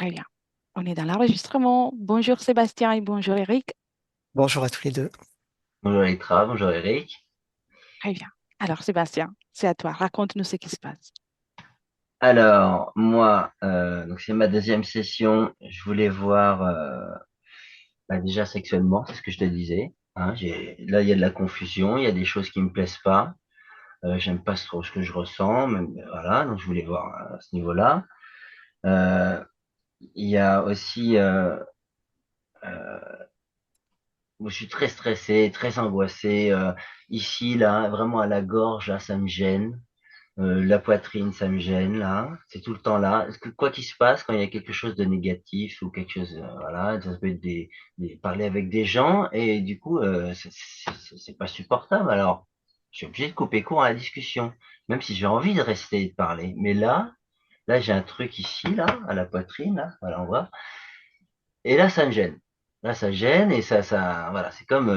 Très bien. On est dans l'enregistrement. Bonjour Sébastien et bonjour Eric. Bonjour à tous les deux. Bonjour Electra, bonjour Eric. Très bien. Alors Sébastien, c'est à toi. Raconte-nous ce qui se passe. Alors, moi, donc c'est ma deuxième session. Je voulais voir déjà sexuellement, c'est ce que je te disais. Hein, là, il y a de la confusion, il y a des choses qui me plaisent pas. J'aime pas trop ce que je ressens, voilà. Donc je voulais voir à ce niveau-là. Euh, il y a aussi, euh, je suis très stressé, très angoissé. Ici, là, vraiment à la gorge, là, ça me gêne. La poitrine, ça me gêne là. C'est tout le temps là. Est-ce que quoi qu'il se passe, quand il y a quelque chose de négatif ou quelque chose, voilà, ça peut être parler avec des gens et du coup, c'est pas supportable. Alors, je suis obligé de couper court à la discussion, même si j'ai envie de rester et de parler. Mais là, j'ai un truc ici, là, à la poitrine, là, voilà, on voit. Et là, ça me gêne. Là, ça gêne et voilà, c'est comme,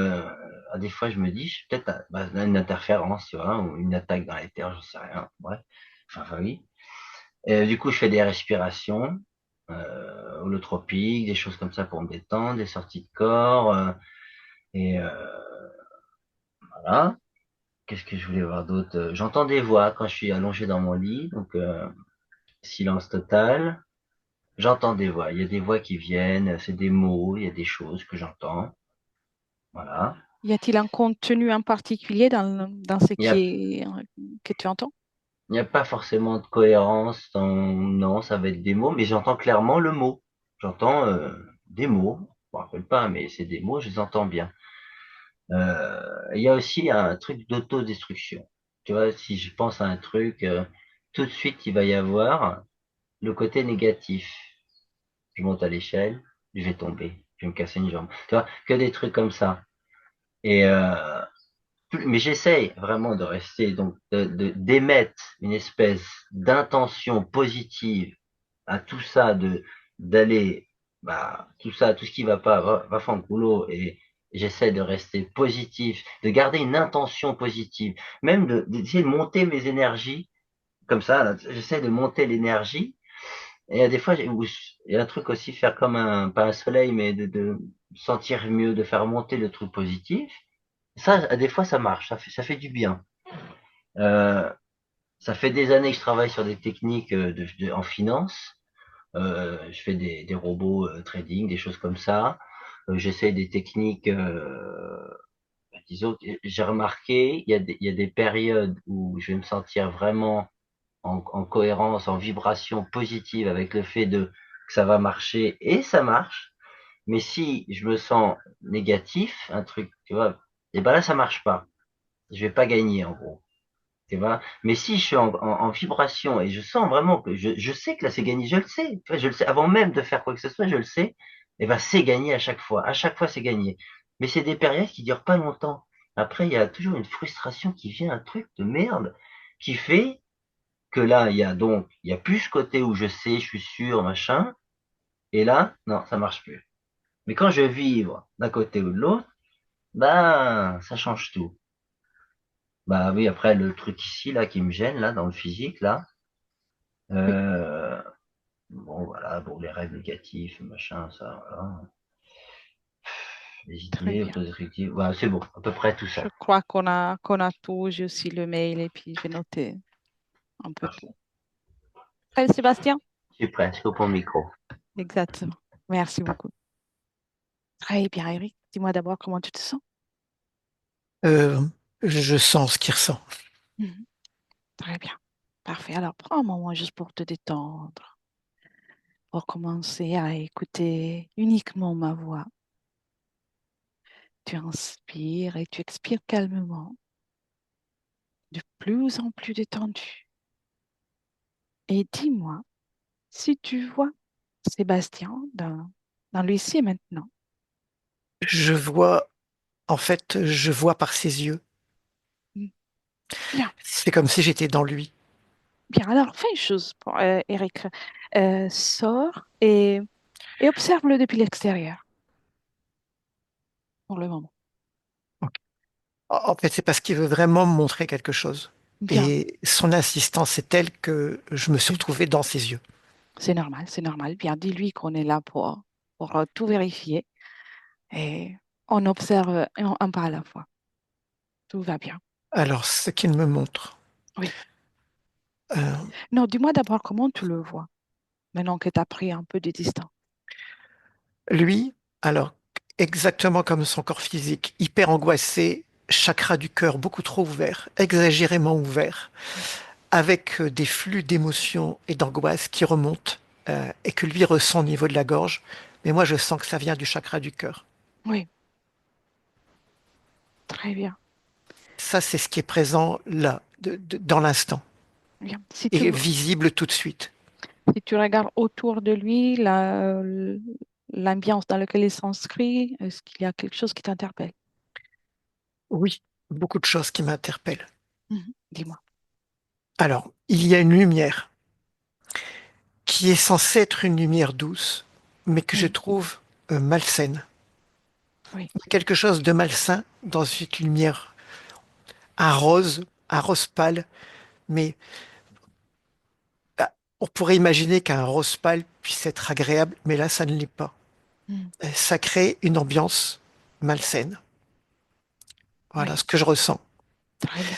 des fois, je me dis, je suis peut-être une interférence, tu vois, ou une attaque dans les terres, j'en sais rien. Bref. Enfin, oui. Et du coup, je fais des respirations, holotropiques, des choses comme ça pour me détendre, des sorties de corps, et voilà. Qu'est-ce que je voulais voir d'autre? J'entends des voix quand je suis allongé dans mon lit, donc silence total. J'entends des voix. Il y a des voix qui viennent, c'est des mots, il y a des choses que j'entends. Voilà. Y a-t-il un contenu en particulier dans ce Il y a, que tu entends? il n'y a pas forcément de cohérence non, ça va être des mots, mais j'entends clairement le mot. J'entends des mots. Je me rappelle pas, mais c'est des mots, je les entends bien. Il y a aussi un truc d'autodestruction. Tu vois, si je pense à un truc, tout de suite, il va y avoir le côté négatif. Je monte à l'échelle, je vais tomber, je vais me casser une jambe. Tu vois, que des trucs comme ça. Et mais j'essaye vraiment de rester, donc d'émettre une espèce d'intention positive à tout ça, d'aller, tout ça, tout ce qui va pas, va fanculo, et j'essaie de rester positif, de garder une intention positive, même d'essayer de monter mes énergies, comme ça, là, j'essaie de monter l'énergie, et il y a des fois, il y a un truc aussi, faire comme pas un soleil, mais de sentir mieux, de faire monter le truc positif. Ça, des fois, ça marche, ça fait du bien. Euh, Ça fait des années que je travaille sur des techniques en finance. Je fais des robots trading, des choses comme ça. J'essaie des techniques, disons, j'ai remarqué, il y a des périodes où je vais me sentir vraiment en cohérence, en vibration positive avec le fait que ça va marcher et ça marche. Mais si je me sens négatif, un truc, tu vois, et ben là, ça marche pas. Je vais pas gagner, en gros. Tu vois. Mais si je suis en vibration et je sens vraiment que je sais que là c'est gagné, je le sais, tu vois, je le sais, avant même de faire quoi que ce soit, je le sais, et ben c'est gagné à chaque fois c'est gagné. Mais c'est des périodes qui durent pas longtemps. Après, il y a toujours une frustration qui vient, un truc de merde, qui fait que là, il y a plus ce côté où je sais, je suis sûr, machin, et là, non, ça marche plus. Mais quand je vibre d'un côté ou de l'autre, ben, ça change tout. Bah oui, après, le truc ici, là, qui me gêne, là, dans le physique, là, Oui, Euh, bon, voilà, bon, les rêves négatifs, machin, ça, voilà. Les très idées, bien. autodestructives, voilà, c'est bon, à peu près tout Je ça. crois qu'on a tout. J'ai aussi le mail et puis je vais noter un peu tout. Allez, Sébastien? Je suis prêt, je coupe mon micro. Exactement. Merci beaucoup. Très bien, Eric. Dis-moi d'abord comment tu te sens. Euh, je sens ce qu'il ressent. Mhm. Très bien. Parfait. Alors, prends un moment juste pour te détendre, pour commencer à écouter uniquement ma voix. Tu inspires et tu expires calmement, de plus en plus détendu. Et dis-moi si tu vois Sébastien dans l'ici et maintenant. Je vois, en fait, je vois par ses yeux. Mm. Bien, C'est comme si j'étais dans lui. bien. Alors, fais une chose, Eric. Sors et observe-le depuis l'extérieur pour le moment. Ok. En fait, c'est parce qu'il veut vraiment me montrer quelque chose. Bien. Et son insistance est telle que je me suis retrouvé dans ses yeux. C'est normal, c'est normal. Bien, dis-lui qu'on est là pour tout vérifier et on observe un pas à la fois. Tout va bien. Alors, ce qu'il me montre, Oui. euh, Non, dis-moi d'abord comment tu le vois, maintenant que tu as pris un peu de distance. lui, alors, exactement comme son corps physique, hyper angoissé, chakra du cœur beaucoup trop ouvert, exagérément ouvert, avec des flux d'émotions et d'angoisse qui remontent et que lui ressent au niveau de la gorge. Mais moi, je sens que ça vient du chakra du cœur. Oui, très bien. Ça, c'est ce qui est présent là, dans l'instant, Bien. et visible tout de suite. Si tu regardes autour de lui, l'ambiance dans laquelle il s'inscrit, est-ce qu'il y a quelque chose qui t'interpelle? Oui, beaucoup de choses qui m'interpellent. Mhm. Dis-moi. Alors, il y a une lumière qui est censée être une lumière douce, mais que je Oui, trouve malsaine. oui. Quelque chose de malsain dans cette lumière, un rose pâle, mais on pourrait imaginer qu'un rose pâle puisse être agréable, mais là, ça ne l'est pas. Mhm. Ça crée une ambiance malsaine. Voilà Oui, ce que je ressens. très bien.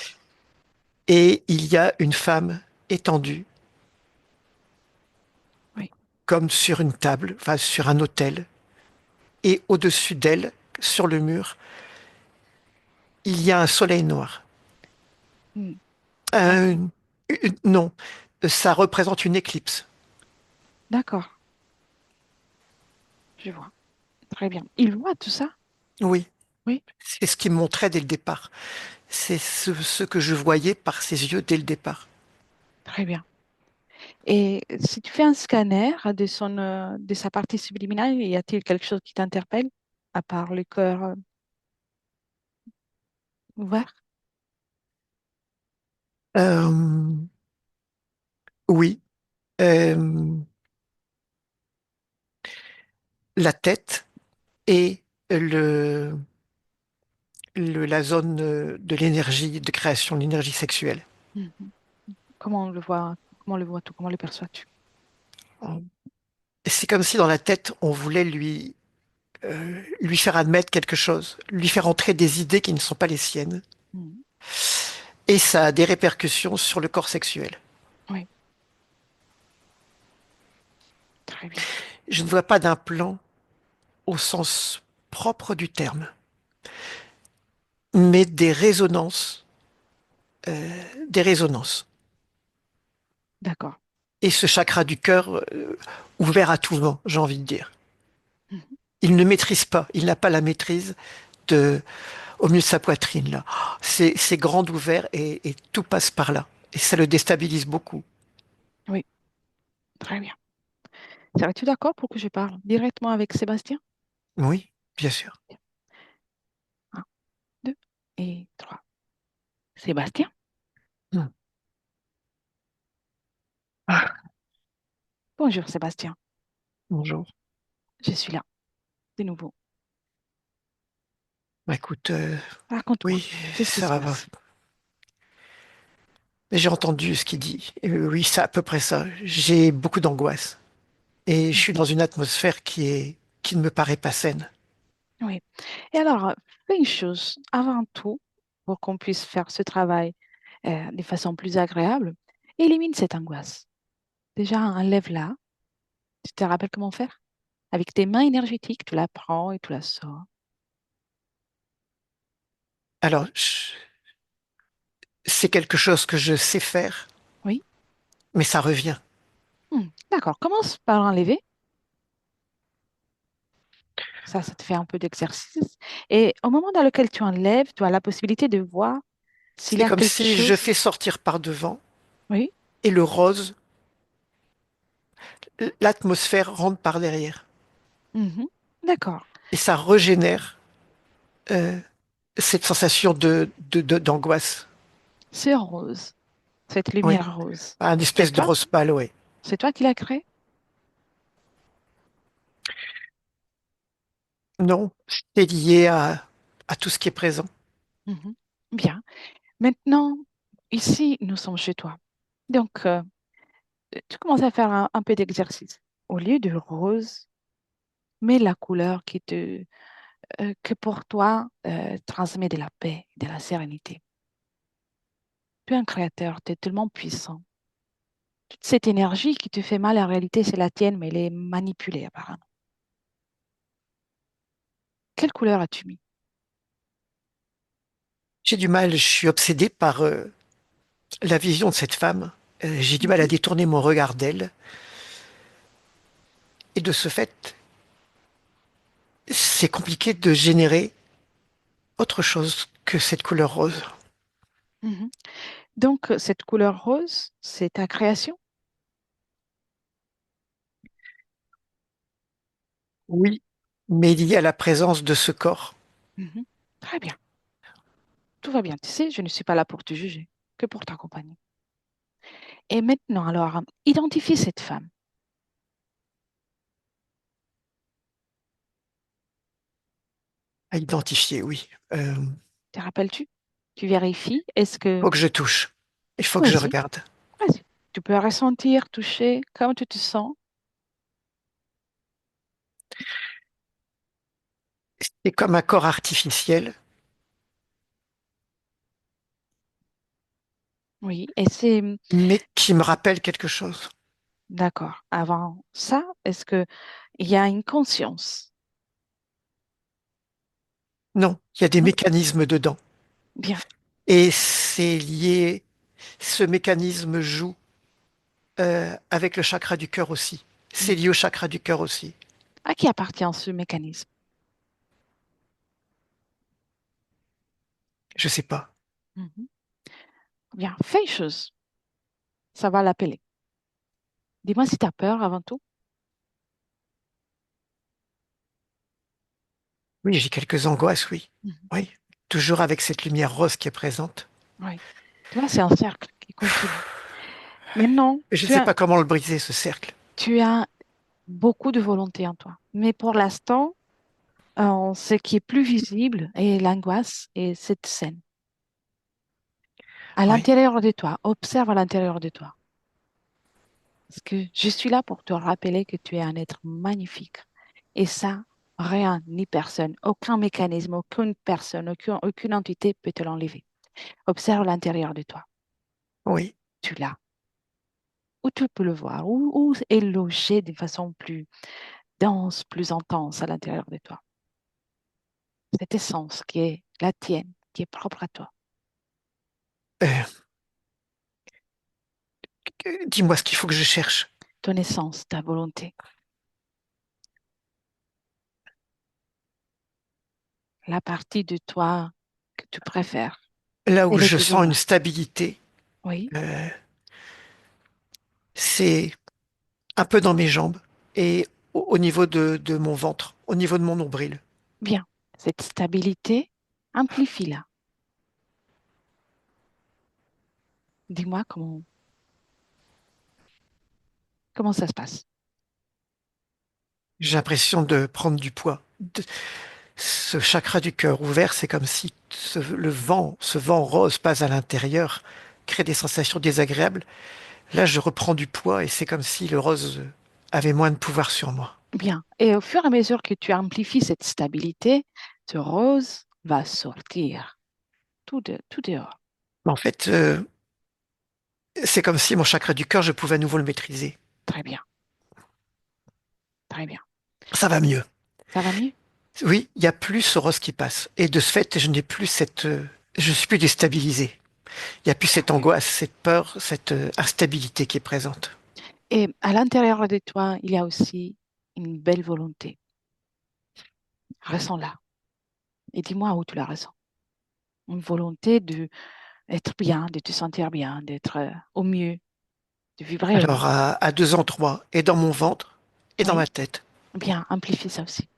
Et il y a une femme étendue, Oui. comme sur une table, enfin sur un autel, et au-dessus d'elle, sur le mur, il y a un soleil noir. Mhm. Euh, D'accord. non, ça représente une éclipse. D'accord, je vois. Très bien. Il voit tout ça? Oui, Oui, c'est ce qui me montrait dès le départ. C'est ce que je voyais par ses yeux dès le départ. très bien. Et si tu fais un scanner de sa partie subliminale, y a-t-il quelque chose qui t'interpelle, à part le cœur ouvert? Euh, oui, euh, la tête et le, la zone de l'énergie, de création de l'énergie sexuelle. Mhm. Comment on le voit, comment le vois-tu, comment le perçois-tu? C'est comme si dans la tête, on voulait lui faire admettre quelque chose, lui faire entrer des idées qui ne sont pas les siennes. Mhm. Et ça a des répercussions sur le corps sexuel. Oui, très bien. Je ne vois pas d'implant au sens propre du terme, mais des résonances. D'accord. Et ce chakra du cœur ouvert à tout vent, j'ai envie de dire. Mhm. Il ne maîtrise pas, il n'a pas la maîtrise de, au milieu de sa poitrine là. C'est grand ouvert et tout passe par là. Et ça le déstabilise beaucoup. Oui, très bien. Serais-tu d'accord pour que je parle directement avec Sébastien? Oui, bien sûr. Bien. Un, deux et trois. Sébastien, Hmm. Ah, bonjour Sébastien, bonjour. je suis là, de nouveau. Bah, écoute, Raconte-moi, oui, qu'est-ce qui ça se va. passe? J'ai entendu ce qu'il dit. Oui, c'est à peu près ça. J'ai beaucoup d'angoisse. Et je suis Mhm. dans une atmosphère qui ne me paraît pas saine. Oui. Et alors, fais une chose, avant tout, pour qu'on puisse faire ce travail de façon plus agréable, élimine cette angoisse. Déjà, enlève-la. Tu te rappelles comment faire? Avec tes mains énergétiques, tu la prends et tu la sors. Alors, c'est quelque chose que je sais faire, Oui. mais ça revient. D'accord, commence par l'enlever. Ça te fait un peu d'exercice. Et au moment dans lequel tu enlèves, tu as la possibilité de voir s'il y C'est a comme quelque si je chose. fais sortir par devant Oui. et le rose, l'atmosphère rentre par derrière. Mhm. D'accord. Et ça régénère euh, cette sensation d'angoisse. C'est rose, cette Oui, lumière rose. un C'est espèce de toi? rose pâle, oui. C'est toi qui l'as créée? Non, c'est lié à tout ce qui est présent. Mhm. Bien. Maintenant, ici, nous sommes chez toi. Donc, tu commences à faire un peu d'exercice. Au lieu de rose, mets la couleur que pour toi transmet de la paix, de la sérénité. Tu es un créateur, tu es tellement puissant. Toute cette énergie qui te fait mal, en réalité, c'est la tienne, mais elle est manipulée apparemment. Quelle couleur as-tu mis? J'ai du mal, je suis obsédé par la vision de cette femme. J'ai du mal Mhm, à détourner mon regard d'elle. Et de ce fait, c'est compliqué de générer autre chose que cette couleur rose. mhm. Donc, cette couleur rose, c'est ta création? Oui, mais lié à la présence de ce corps. Mhm. Très bien, tout va bien. Tu sais, je ne suis pas là pour te juger, que pour t'accompagner. Et maintenant, alors, identifie cette femme. À identifier, oui. Te rappelles-tu? Tu vérifies. Est-ce que... Faut que je touche. Il faut que je Vas-y, regarde. vas-y. Tu peux ressentir, toucher, comme tu te sens. C'est comme un corps artificiel, Oui, et c'est... mais qui me rappelle quelque chose. D'accord. Avant ça, est-ce que il y a une conscience? Non, il y a des Non? mécanismes dedans. Bien. Et c'est lié, ce mécanisme joue avec le chakra du cœur aussi. C'est lié Mhm. au chakra du cœur aussi. À qui appartient ce mécanisme? Je sais pas. Mhm. Bien, fais une chose. Ça va l'appeler. Dis-moi si tu as peur avant tout. Oui, j'ai quelques angoisses, oui. Mhm. Oui, toujours avec cette lumière rose qui est présente. Oui. Tu vois, c'est un cercle qui continue. Maintenant, Je ne sais pas comment le briser, ce cercle. tu as beaucoup de volonté en toi. Mais pour l'instant, ce qui est plus visible est l'angoisse et cette scène. À Oui, l'intérieur de toi, observe à l'intérieur de toi. Parce que je suis là pour te rappeler que tu es un être magnifique. Et ça, rien ni personne, aucun mécanisme, aucune personne, aucune entité peut te l'enlever. Observe l'intérieur de toi. oui. Tu l'as. Où tu peux le voir, où est logé de façon plus dense, plus intense à l'intérieur de toi. Cette essence qui est la tienne, qui est propre à toi. Euh, dis-moi ce qu'il faut que je cherche. Ton essence, ta volonté, la partie de toi que tu préfères. Là où Elle est je toujours sens une là. stabilité, Oui, euh, c'est un peu dans mes jambes et au niveau de mon ventre, au niveau de mon nombril. bien. Cette stabilité, amplifie-la. Dis-moi comment ça se passe. J'ai l'impression de prendre du poids. Ce chakra du cœur ouvert, c'est comme si ce vent rose passe à l'intérieur, crée des sensations désagréables. Là, je reprends du poids et c'est comme si le rose avait moins de pouvoir sur moi. Bien. Et au fur et à mesure que tu amplifies cette stabilité, ce rose va sortir tout dehors. Mais en fait, c'est comme si mon chakra du cœur, je pouvais à nouveau le maîtriser. Très bien, très bien. Ça va mieux. Ça va mieux? Oui, il y a plus ce rose qui passe. Et de ce fait, je n'ai plus je suis plus déstabilisé. Il n'y a plus cette Parfait. angoisse, cette peur, cette instabilité qui est présente. Et à l'intérieur de toi, il y a aussi une belle volonté. Ressens-la. Et dis-moi où tu la ressens. Une volonté de être bien, de te sentir bien, d'être au mieux, de vibrer au Alors, mieux. à deux endroits, et dans mon ventre, et dans Oui, ma tête. bien, amplifie ça aussi.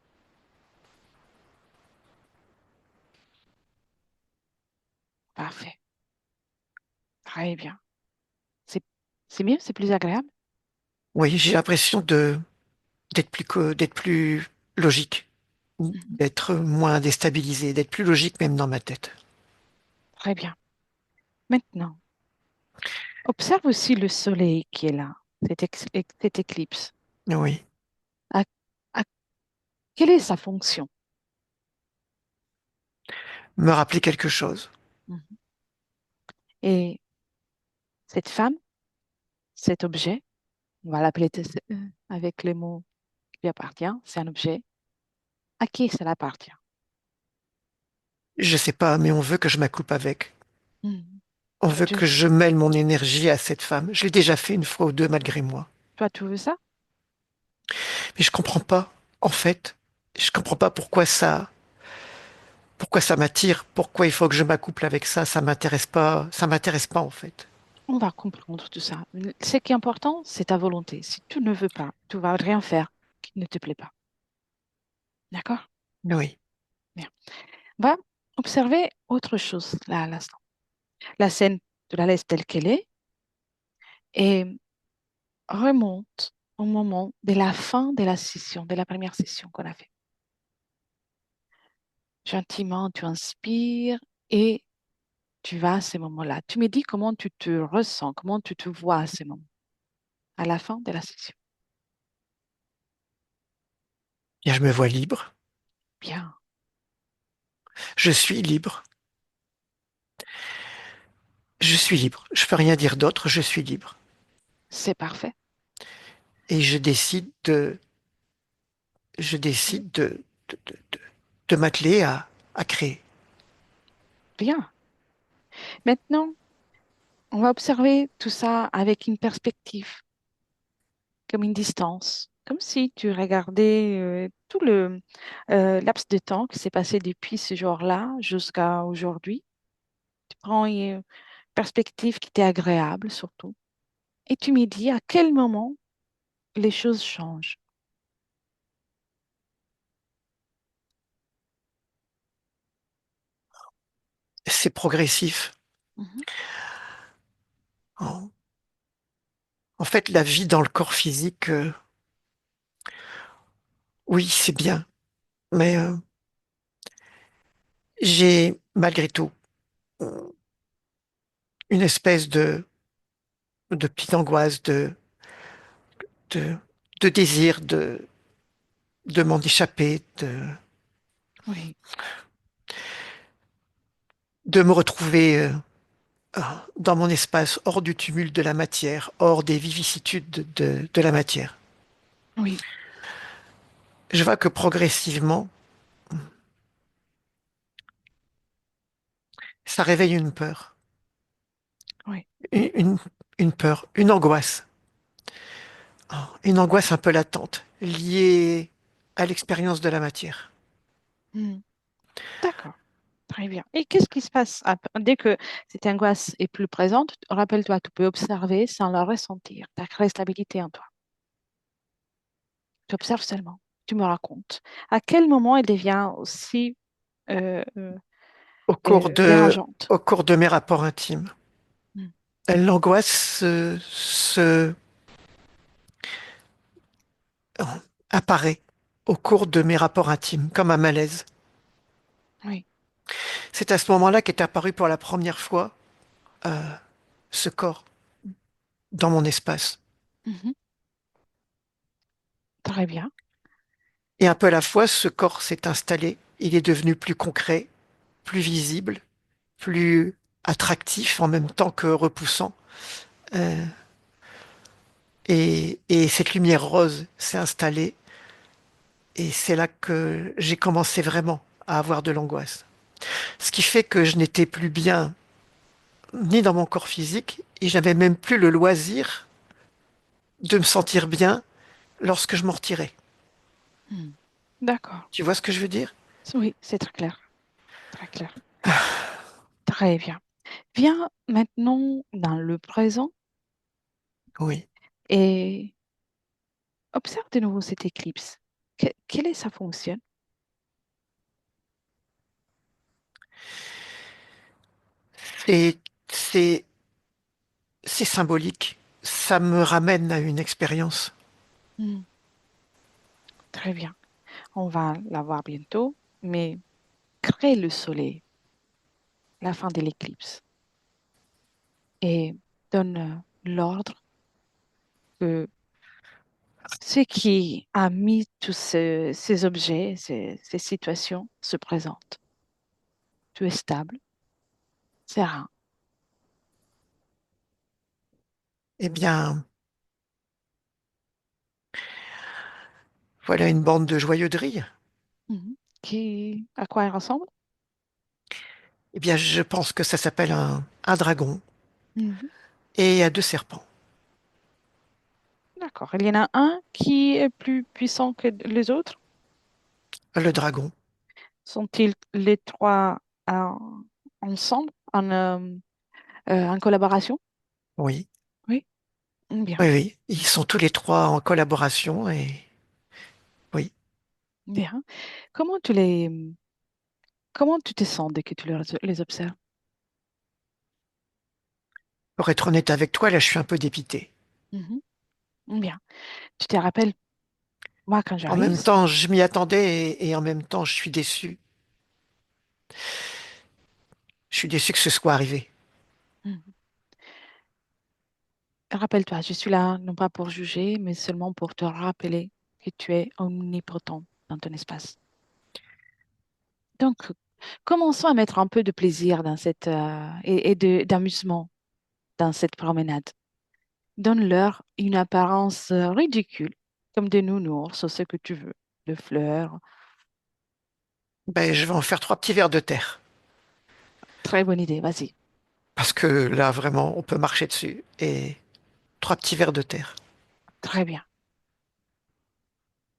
Parfait. Très bien. C'est, c'est mieux, c'est plus agréable. Oui, j'ai l'impression d'être plus logique, Mhm. d'être moins déstabilisé, d'être plus logique même dans ma tête. Très bien. Maintenant, observe aussi le soleil qui est là. cette éclipse. Oui. À- à- Quelle est sa fonction? Me rappeler quelque chose. Mhm. Et cette femme, cet objet, on va l'appeler avec les mots qui lui appartient, c'est un objet. À qui ça appartient? Je sais pas, mais on veut que je m'accoupe avec. Mhm. On Toi, veut que je mêle mon énergie à cette femme. Je l'ai déjà fait une fois ou deux malgré moi. tu veux ça? Mais je comprends pas, en fait. Je comprends pas pourquoi ça m'attire, pourquoi il faut que je m'accouple avec ça. Ça m'intéresse pas en fait. On va comprendre tout ça. Ce qui est important, c'est ta volonté. Si tu ne veux pas, tu vas rien faire qui ne te plaît pas. D'accord? Oui. Bien. On va observer autre chose là à l'instant. La scène, tu la laisses telle qu'elle est et remonte au moment de la fin de la session, de la première session qu'on a fait. Gentiment, tu inspires et tu vas à ces moments-là. Tu me dis comment tu te ressens, comment tu te vois à ces moments, à la fin de la session. Bien, je me vois libre. Bien, Je suis libre. Je suis libre. Je peux rien dire d'autre. Je suis libre. c'est parfait. Et je décide de, de, de- de m'atteler à créer. Bien. Maintenant, on va observer tout ça avec une perspective, comme une distance, comme si tu regardais tout le laps de temps qui s'est passé depuis ce jour-là jusqu'à aujourd'hui. Tu prends une perspective qui t'est agréable surtout. Et tu me dis à quel moment les choses changent. C'est progressif. Mhm. En, en fait, la vie dans le corps physique, oui, c'est bien. Mais j'ai malgré tout une espèce de petite angoisse, de, de désir de m'en échapper, Oui, de me retrouver dans mon espace, hors du tumulte de la matière, hors des vicissitudes de la matière. oui, Je vois que progressivement, ça réveille une peur, oui. une, une, une peur, une angoisse un peu latente, liée à l'expérience de la matière. Hmm. D'accord, très bien. Et qu'est-ce qui se passe dès que cette angoisse est plus présente? Rappelle-toi, tu peux observer sans la ressentir. Ta stabilité en toi. Tu observes seulement. Tu me racontes. À quel moment elle devient aussi euh, euh, Au cours dérangeante? au cours de mes rapports intimes, Hmm. l'angoisse euh, apparaît au cours de mes rapports intimes, comme un malaise. Oui. C'est à ce moment-là qu'est apparu pour la première fois ce corps dans mon espace. Mhm. Très bien. Et un peu à la fois, ce corps s'est installé. Il est devenu plus concret, plus visible, plus attractif en même temps que repoussant. Euh, et cette lumière rose s'est installée. Et c'est là que j'ai commencé vraiment à avoir de l'angoisse. Ce qui fait que je n'étais plus bien ni dans mon corps physique et j'avais même plus le loisir de me sentir bien lorsque je m'en retirais. Hmm. D'accord. Tu vois ce que je veux dire? Oui, c'est très clair. Très clair. Très bien. Viens maintenant dans le présent Oui. et observe de nouveau cette éclipse. Quelle est sa fonction? Et c'est, c'est symbolique. Ça me ramène à une expérience. Hmm. Très bien. On va la voir bientôt, mais crée le soleil, la fin de l'éclipse, et donne l'ordre que ce qui a mis tous ces objets, ces situations se présentent. Tu es stable, serein. Eh bien, voilà une bande de joyeux de rire. Mhm. À quoi elle ressemble? Eh bien, je pense que ça s'appelle un dragon Mhm. et il y a deux serpents. D'accord. Il y en a un qui est plus puissant que les autres. Le dragon, Sont-ils les trois euh, ensemble, en collaboration? oui. Oui. Bien, Oui, oui. Ils sont tous les trois en collaboration et oui. bien. Comment comment tu te sens dès que tu les observes? Pour être honnête avec toi, là, je suis un peu dépité. Mhm. Bien. Tu te rappelles, moi, quand En j'arrive, même temps, je m'y attendais et en même temps, je suis déçu. Je suis déçu que ce soit arrivé. Mhm. Rappelle-toi, je suis là non pas pour juger, mais seulement pour te rappeler que tu es omnipotent dans ton espace. Donc, commençons à mettre un peu de plaisir dans d'amusement dans cette promenade. Donne-leur une apparence ridicule, comme des nounours ou ce que tu veux, de fleurs. Ben, je vais en faire trois petits vers de terre. Très bonne idée, vas-y. Parce que là, vraiment, on peut marcher dessus. Et trois petits vers de terre. Très bien,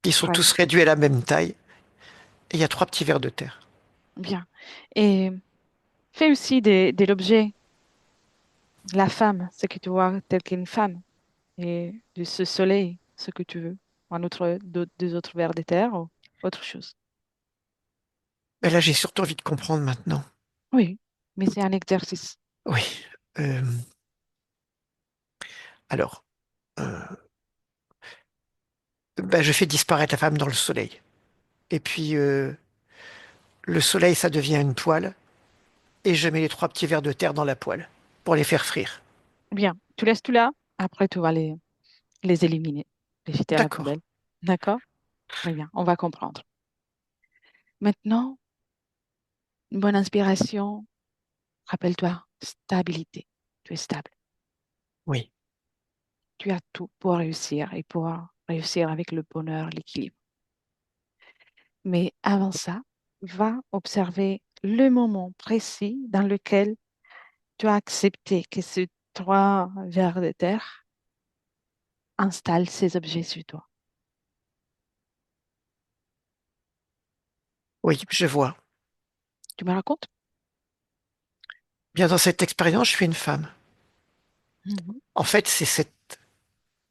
Ils sont très tous réduits à la même taille. Et il y a trois petits vers de terre. bien. Et fais aussi de l'objet, la femme, ce que tu vois tel qu'une femme, et de ce soleil, ce que tu veux. Deux autres vers de terre ou autre chose. Mais là, j'ai surtout envie de comprendre maintenant. Oui, mais c'est un exercice. Oui. Euh, alors, euh, ben, je fais disparaître la femme dans le soleil. Et puis, le soleil, ça devient une poêle. Et je mets les trois petits vers de terre dans la poêle pour les faire frire. Bien, tu laisses tout là, après tu vas les éliminer, les jeter à la D'accord. poubelle. D'accord? Très bien, on va comprendre. Maintenant, une bonne inspiration. Rappelle-toi, stabilité. Tu es stable. Oui. Tu as tout pour réussir et pour réussir avec le bonheur, l'équilibre. Mais avant ça, va observer le moment précis dans lequel tu as accepté que ces trois vers de terre installent ces objets sur toi. Oui, je vois. Tu me racontes? Bien, dans cette expérience, je suis une femme. Mhm. En fait, c'est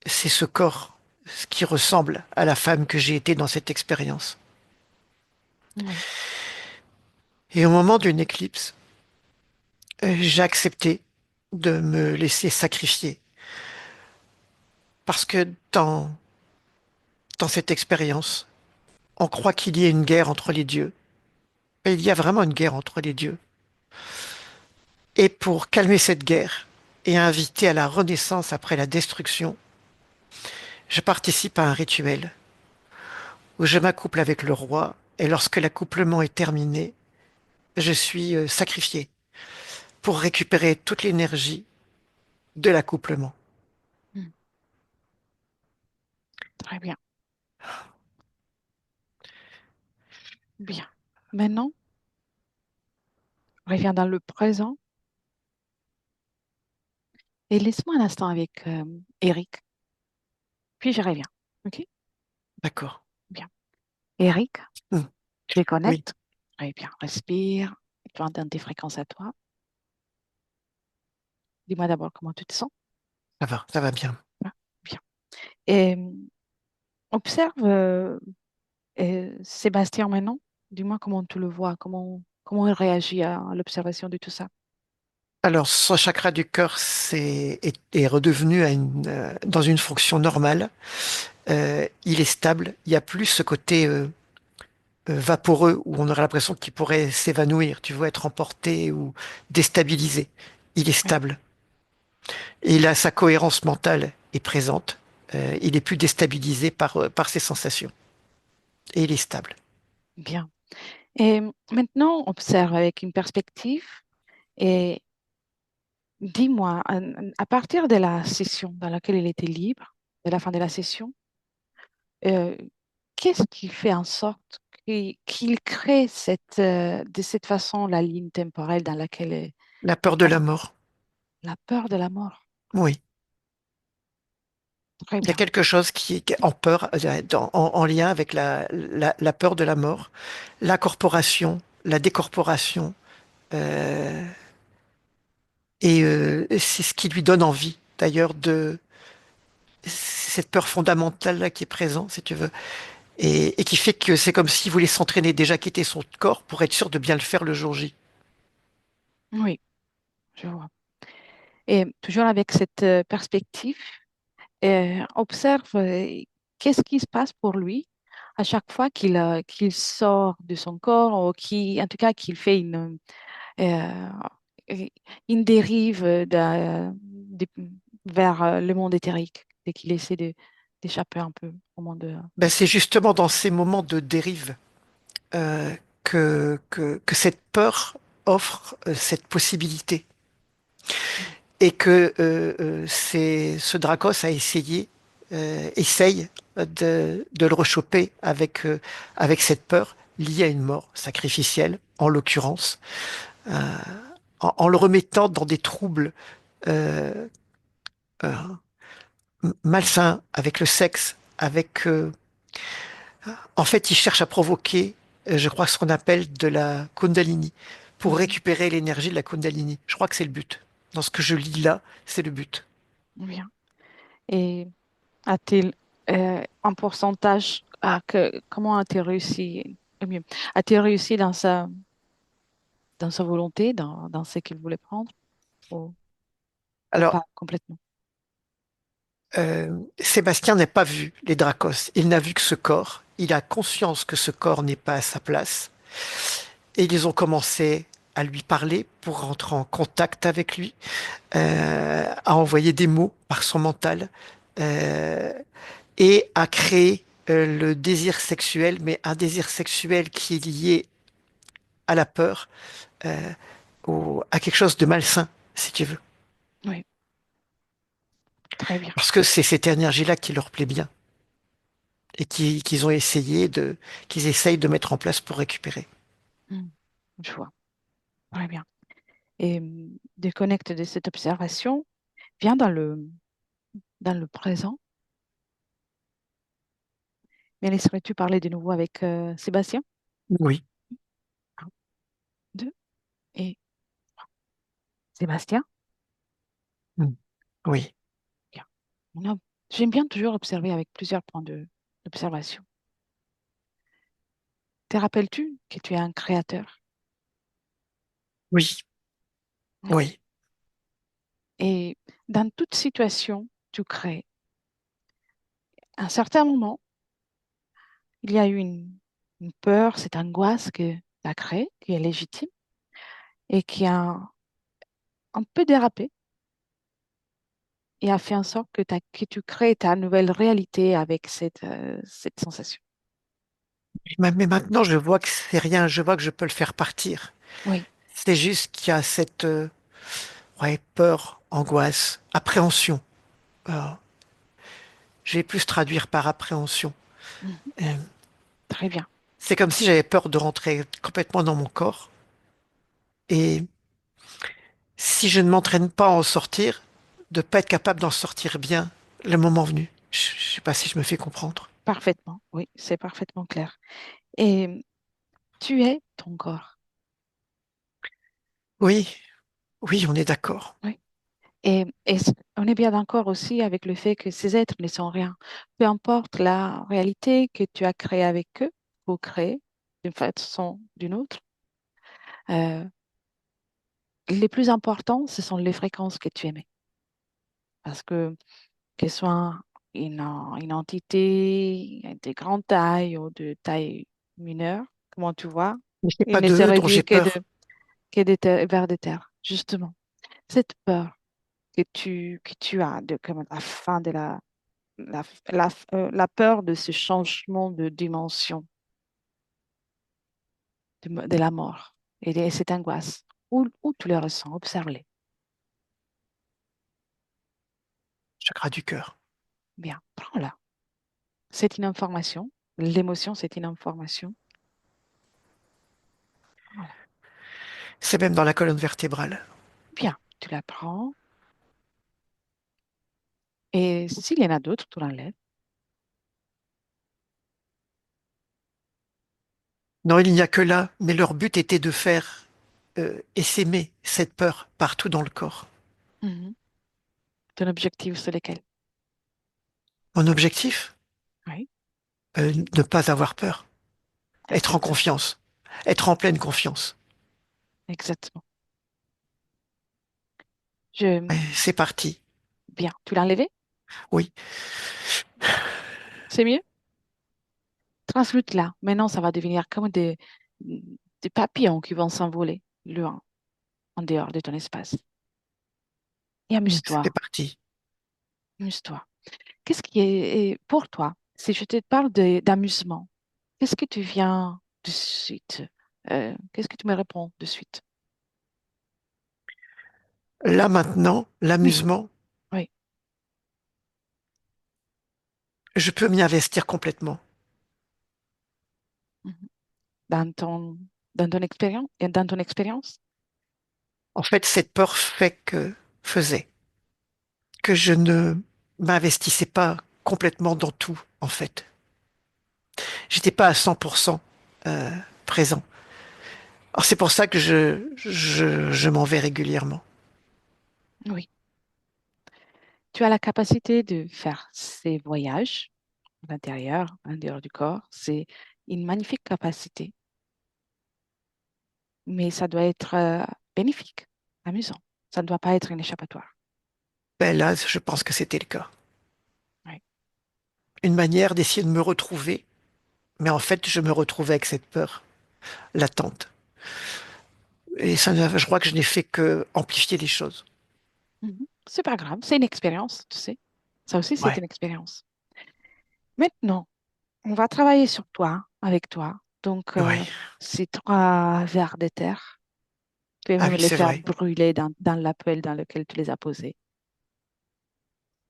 ce corps, ce qui ressemble à la femme que j'ai été dans cette expérience. Oui, Et au moment d'une éclipse, j'ai accepté de me laisser sacrifier. Parce que dans cette expérience, on croit qu'il y ait une guerre entre les dieux. Et il y a vraiment une guerre entre les dieux. Et pour calmer cette guerre et inviter à la renaissance après la destruction, je participe à un rituel où je m'accouple avec le roi et lorsque l'accouplement est terminé, je suis sacrifié pour récupérer toute l'énergie de l'accouplement. mhm. Très bien. Bien. Maintenant, reviens dans le présent et laisse-moi un instant avec Eric, puis je reviens. OK? D'accord. Bien. Eric, Hmm. Oui, déconnecte. Très bien. Respire. Tu entends tes fréquences à toi. Dis-moi d'abord comment tu te sens. ça va bien. Ah, bien. Et observe Sébastien maintenant. Dis-moi comment tu le vois, comment il réagit à l'observation de tout ça. Alors, son chakra du cœur est redevenu dans une fonction normale. Il est stable. Il y a plus ce côté vaporeux où on aurait l'impression qu'il pourrait s'évanouir, tu vois, être emporté ou déstabilisé. Il est Oui. stable. Et il a sa cohérence mentale est présente. il est plus déstabilisé par ses sensations et il est stable. Bien. Et maintenant, observe avec une perspective et dis-moi, à partir de la session dans laquelle il était libre, de la fin de la session, euh, qu'est-ce qui fait en sorte qu'il crée de cette façon la ligne temporelle dans laquelle La il peur de la passe mort, la peur de la mort? oui. Très Il y a bien. quelque chose qui est en peur, en lien avec la peur de la mort, la corporation, la décorporation, euh, et c'est ce qui lui donne envie, d'ailleurs, de cette peur fondamentale là qui est présente, si tu veux, et qui fait que c'est comme s'il voulait s'entraîner déjà quitter son corps pour être sûr de bien le faire le jour J. Oui, je vois. Et toujours avec cette perspective, observe qu'est-ce qui se passe pour lui à chaque fois qu'il sort de son corps ou en tout cas, qu'il fait euh, une dérive vers le monde éthérique, dès qu'il essaie d'échapper un peu au monde Ben, c'est éthérique. justement dans ces moments de dérive euh, que cette peur offre cette possibilité. Et que ce Dracos a essaye de le rechoper avec cette peur liée à une mort sacrificielle, en l'occurrence, euh, en le remettant dans des troubles euh, euh, malsains avec le sexe, en fait, il cherche à provoquer, je crois, ce qu'on appelle de la Kundalini, pour Mhm. récupérer l'énergie de la Kundalini. Je crois que c'est le but. Dans ce que je lis là, c'est le but. Bien. Et a-t-il un pourcentage comment a-t-il réussi, mieux, a-t-il réussi dans sa volonté, dans ce qu'il voulait prendre ou, ou Alors, pas complètement? Sébastien n'a pas vu les Dracos. Il n'a vu que ce corps. Il a conscience que ce corps n'est pas à sa place. Et ils ont commencé à lui parler pour rentrer en contact avec lui, à envoyer des mots par son mental euh, et à créer le désir sexuel, mais un désir sexuel qui est lié à la peur, euh, à quelque chose de malsain, si tu veux. Oui, très bien. Parce que c'est cette énergie-là qui leur plaît bien et qu'ils ont qu'ils essayent de mettre en place pour récupérer. Hmm, je vois, très bien. Et déconnecte de cette observation, viens dans le présent. Mais laisserais-tu parler de nouveau avec Sébastien? Oui, Un, deux, et Sébastien? mm, oui, Bien. J'aime bien toujours observer avec plusieurs d'observation. Te rappelles-tu que tu es un créateur? oui, Oui. oui. Et dans toute situation, tu crées. À un certain moment, il y a eu une peur, cette angoisse que tu as créée, qui est légitime et qui a un peu dérapé et a fait en sorte que tu crées ta nouvelle réalité avec cette sensation. Mais maintenant, je vois que c'est rien. Je vois que je peux le faire partir. Oui. C'est juste qu'il y a cette ouais, peur, angoisse, appréhension. Euh, je vais plus traduire par appréhension. Mhm. Euh, Très bien. c'est comme si j'avais peur de rentrer complètement dans mon corps. Et si je ne m'entraîne pas à en sortir, de pas être capable d'en sortir bien le moment venu. Je sais pas si je me fais comprendre. Parfaitement. Oui, c'est parfaitement clair. Et tu es ton corps. Oui, oui, on est d'accord. Oui. On est bien d'accord aussi avec le fait que ces êtres ne sont rien. Peu importe la réalité que tu as créée avec eux, ou créée d'une façon ou d'une autre, euh, les plus importants, ce sont les fréquences que tu émets. Parce que ce soit une entité de grande taille ou de taille mineure, comment tu vois, Mais c'est il pas ne de se eux dont réduit j'ai peur. vers des terres, justement. Cette peur que tu as de comme la fin de la la peur de ce changement de dimension de la mort et cette angoisse. Où tu le ressens, observe-les. Chakra du cœur. Bien, prends-la. C'est une information. L'émotion, c'est une information. Voilà. C'est même dans la colonne vertébrale. Bien, tu la prends. Et s'il y en a d'autres, tu l'enlèves. Non, il n'y a que là, mais leur but était de faire essaimer cette peur partout dans le corps. Mhm. Ton objectif, c'est lequel? Mon objectif, Oui, ne pas avoir peur, être en exactement. confiance, être en pleine confiance. Exactement. Je... Et c'est parti. Bien, tu l'as enlevé? Oui, C'est mieux? Transmute-la. Maintenant, ça va devenir comme des papillons qui vont s'envoler loin, en dehors de ton espace. Et c'est amuse-toi, parti. amuse-toi. Qu'est-ce qui est pour toi, si je te parle d'amusement, qu'est-ce que tu viens de suite? Qu'est-ce que tu me réponds de suite? Là maintenant, Oui, l'amusement, oui. je peux m'y investir complètement. Mhm. Dans ton expérience, dans ton expérience? En fait, cette peur faisait que je ne m'investissais pas complètement dans tout, en fait. J'étais pas à 100% présent. Alors c'est pour ça que je m'en vais régulièrement. Oui. Tu as la capacité de faire ces voyages à l'intérieur, en dehors du corps. C'est une magnifique capacité, mais ça doit être bénéfique, amusant. Ça ne doit pas être un échappatoire. Ben là, je pense que c'était le cas. Oui. Une manière d'essayer de me retrouver, mais en fait, je me retrouvais avec cette peur latente. Et ça, je crois que je n'ai fait que amplifier les choses. Mhm. C'est pas grave, c'est une expérience, tu sais. Ça aussi, c'est Ouais, une expérience. Maintenant, on va travailler sur toi, avec toi. Donc, ouais. ces trois vers de terre, tu peux Ah même oui, les c'est faire vrai. brûler dans la poêle dans laquelle tu les as posés.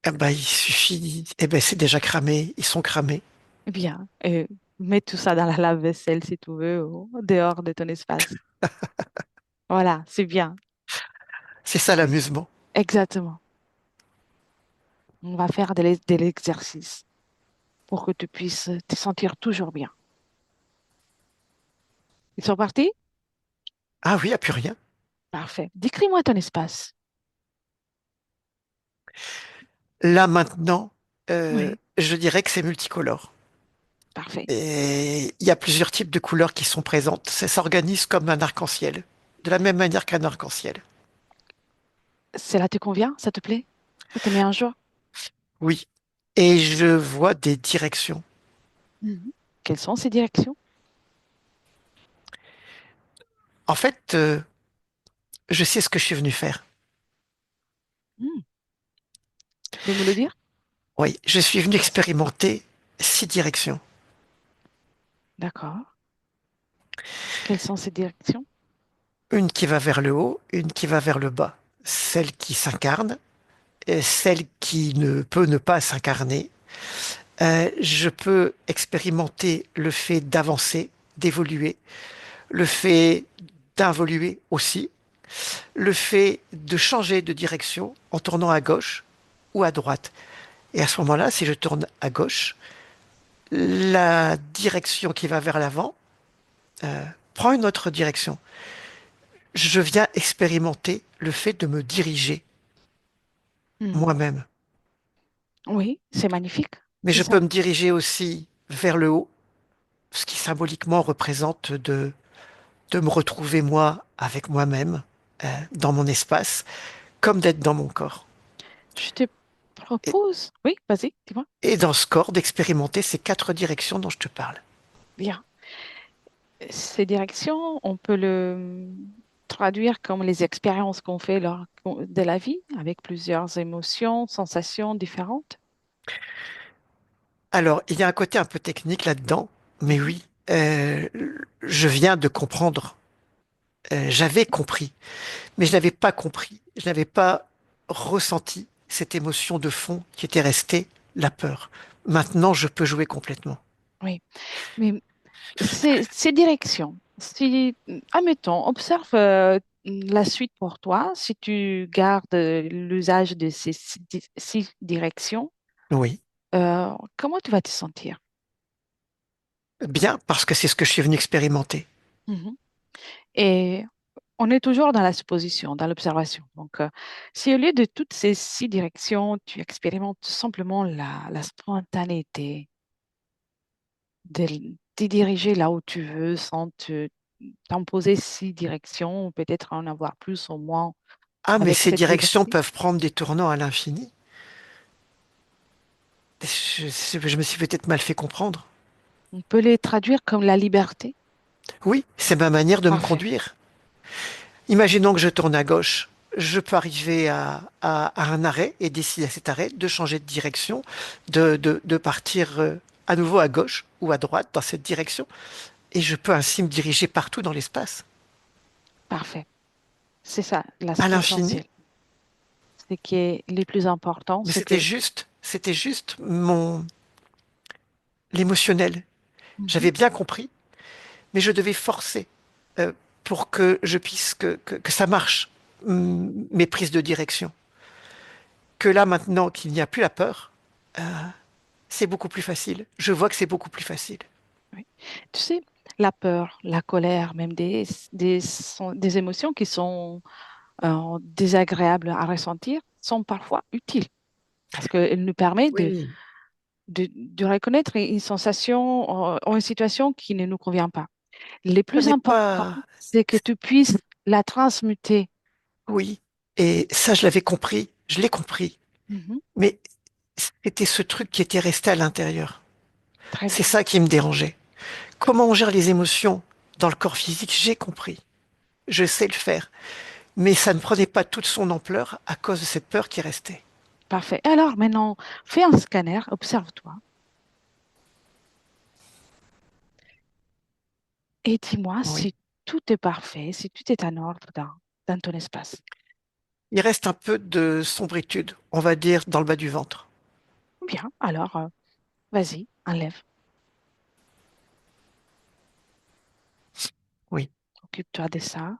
Ah ben, il suffit. Eh ben, c'est déjà cramé. Ils sont cramés. Bien. Mets tout ça dans la lave-vaisselle si tu veux, ou dehors de ton espace. Voilà, c'est bien. C'est ça l'amusement. Exactement. On va faire de l'exercice pour que tu puisses te sentir toujours bien. Ils sont partis? Ah oui, il n'y a plus rien. Parfait. Décris-moi ton espace. Là maintenant, Oui, je dirais que c'est multicolore. parfait. Et il y a plusieurs types de couleurs qui sont présentes. Ça s'organise comme un arc-en-ciel, de la même manière qu'un arc-en-ciel. Cela te convient? Ça te plaît? Ça te met un jour? Oui. Et je vois des directions. Mhm. Quelles sont ces directions? En fait, je sais ce que je suis venu faire. Hmm. Tu peux me le dire? Oui, je suis venu expérimenter 6 directions. D'accord. Quelles sont ces directions? Une qui va vers le haut, une qui va vers le bas. Celle qui s'incarne, et celle qui ne peut ne pas s'incarner. Je peux expérimenter le fait d'avancer, d'évoluer, le fait d'involuer aussi, le fait de changer de direction en tournant à gauche ou à droite. Et à ce moment-là, si je tourne à gauche, la direction qui va vers l'avant prend une autre direction. Je viens expérimenter le fait de me diriger Hmm. moi-même. Oui, c'est magnifique. Mais C'est je peux ça. me diriger aussi vers le haut, ce qui symboliquement représente de me retrouver moi avec moi-même dans mon espace, comme d'être dans mon corps. Je te Et, propose. Oui, vas-y, dis-moi. et dans ce corps, d'expérimenter ces 4 directions dont je te parle. Bien. Ces directions, on peut le traduire comme les expériences qu'on fait lors de la vie, avec plusieurs émotions, sensations différentes. Alors, il y a un côté un peu technique là-dedans, mais Mhm. oui, je viens de comprendre. J'avais compris, mais je n'avais pas compris. Je n'avais pas ressenti cette émotion de fond qui était restée, la peur. Maintenant, je peux jouer complètement. Oui, mais ces directions, si, admettons, observe la suite pour toi, si tu gardes l'usage de ces six directions, Oui, comment tu vas te sentir? bien, parce que c'est ce que je suis venu expérimenter. Mhm. Et on est toujours dans la supposition, dans l'observation. Donc, si au lieu de toutes ces six directions, tu expérimentes simplement la spontanéité, de te diriger là où tu veux sans t'imposer six directions, ou peut-être en avoir plus ou moins Ah, mais avec ces cette directions liberté. peuvent prendre des tournants à l'infini. Je me suis peut-être mal fait comprendre. On peut les traduire comme la liberté. Oui, c'est ma manière de me Parfait. conduire. Imaginons que je tourne à gauche. Je peux arriver à un arrêt et décider à cet arrêt de changer de direction, de partir à nouveau à gauche ou à droite dans cette direction. Et je peux ainsi me diriger partout dans l'espace, Parfait. C'est ça, à l'infini. l'essentiel. Ce qui est le plus important, Mais c'est que c'était juste l'émotionnel. Mhm. J'avais bien compris, mais je devais forcer euh, pour que je puisse, que ça marche, mes prises de direction. Que là, maintenant qu'il n'y a plus la peur, c'est beaucoup plus facile. Je vois que c'est beaucoup plus facile. Oui. Tu sais, la peur, la colère, même des émotions qui sont désagréables à ressentir, sont parfois utiles parce qu'elles nous permettent Oui. de reconnaître une sensation ou une situation qui ne nous convient pas. Le Ce plus n'est important, pas... c'est que tu puisses la transmuter. Oui. Et ça, je l'avais compris. Je l'ai compris. Mhm. Mais c'était ce truc qui était resté à l'intérieur. Très C'est bien, ça qui me dérangeait. Comment on gère les émotions dans le corps physique, j'ai compris. Je sais le faire. Mais ça ne prenait pas toute son ampleur à cause de cette peur qui restait. parfait. Alors maintenant, fais un scanner, observe-toi et dis-moi Oui. si tout est parfait, si tout est en ordre dans ton espace. Il reste un peu de sombritude, on va dire, dans le bas du ventre. Bien, alors vas-y, enlève, Oui. occupe-toi de ça.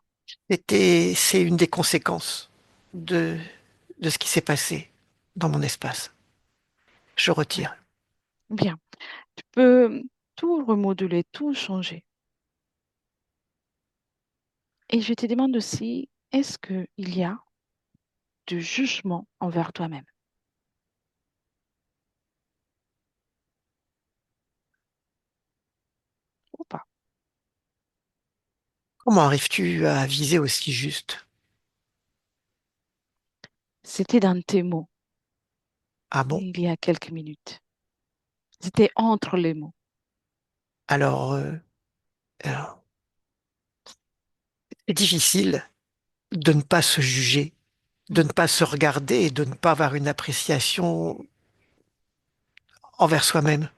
C'est une des conséquences de, de ce qui s'est passé dans mon espace. Je Ouais. retire. Bien, tu peux tout remoduler, tout changer. Et je te demande aussi, est-ce qu'il y a du jugement envers toi-même ou pas? Comment arrives-tu à viser aussi juste? C'était dans tes mots Ah bon? il y a quelques minutes. C'était entre les mots. Alors, alors, c'est difficile de ne pas se juger, de ne Mhm. pas se regarder et de ne pas avoir une appréciation envers soi-même.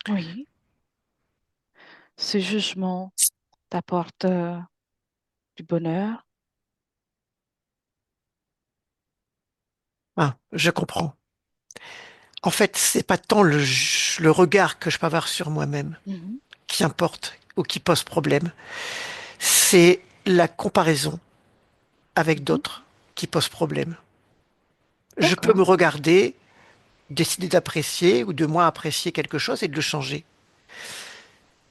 Oui, ce jugement t'apporte du bonheur. Ah, je comprends. En fait, c'est pas tant le regard que je peux avoir sur moi-même Mhm. qui importe ou qui pose problème, c'est la comparaison avec Mhm. d'autres qui pose problème. Je peux me D'accord. regarder, décider d'apprécier ou de moins apprécier quelque chose et de le changer.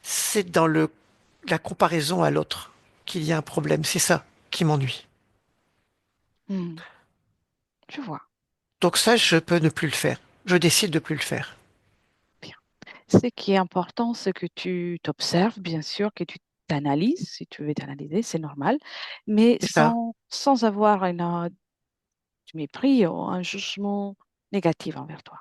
C'est dans la comparaison à l'autre qu'il y a un problème. C'est ça qui m'ennuie. Mhm. Je vois. Donc ça, je peux ne plus le faire. Je décide de plus le faire. Bien. Ce qui est important, c'est que tu t'observes, bien sûr, que tu t'analyses, si tu veux t'analyser, c'est normal, mais C'est ça. sans avoir du mépris ou un jugement négatif envers toi.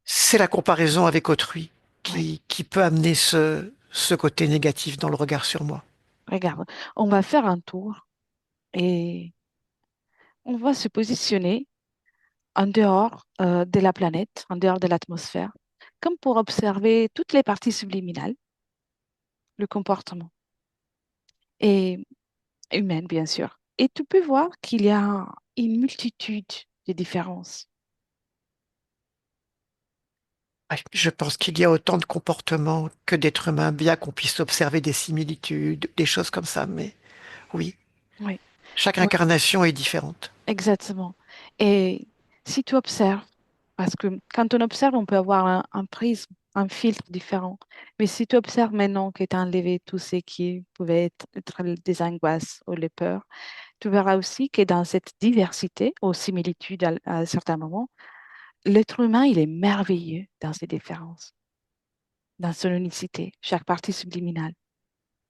C'est la comparaison avec autrui Oui, qui peut amener ce côté négatif dans le regard sur moi. regarde, on va faire un tour et on va se positionner en dehors de la planète, en dehors de l'atmosphère. comme pour observer toutes les parties subliminales, le comportement, et humaine, bien sûr. Et tu peux voir qu'il y a une multitude de différences. Ouais, je pense qu'il y a autant de comportements que d'êtres humains, bien qu'on puisse observer des similitudes, des choses comme ça, mais oui, Oui, chaque oui, incarnation est différente. exactement. Et si tu observes, parce que quand on observe, on peut avoir un prisme, un filtre différent. Mais si tu observes maintenant que tu as enlevé tout ce qui pouvait être des angoisses ou les peurs, tu verras aussi que dans cette diversité, aux similitudes à certains moments, l'être humain, il est merveilleux dans ses différences, dans son unicité, chaque partie subliminale.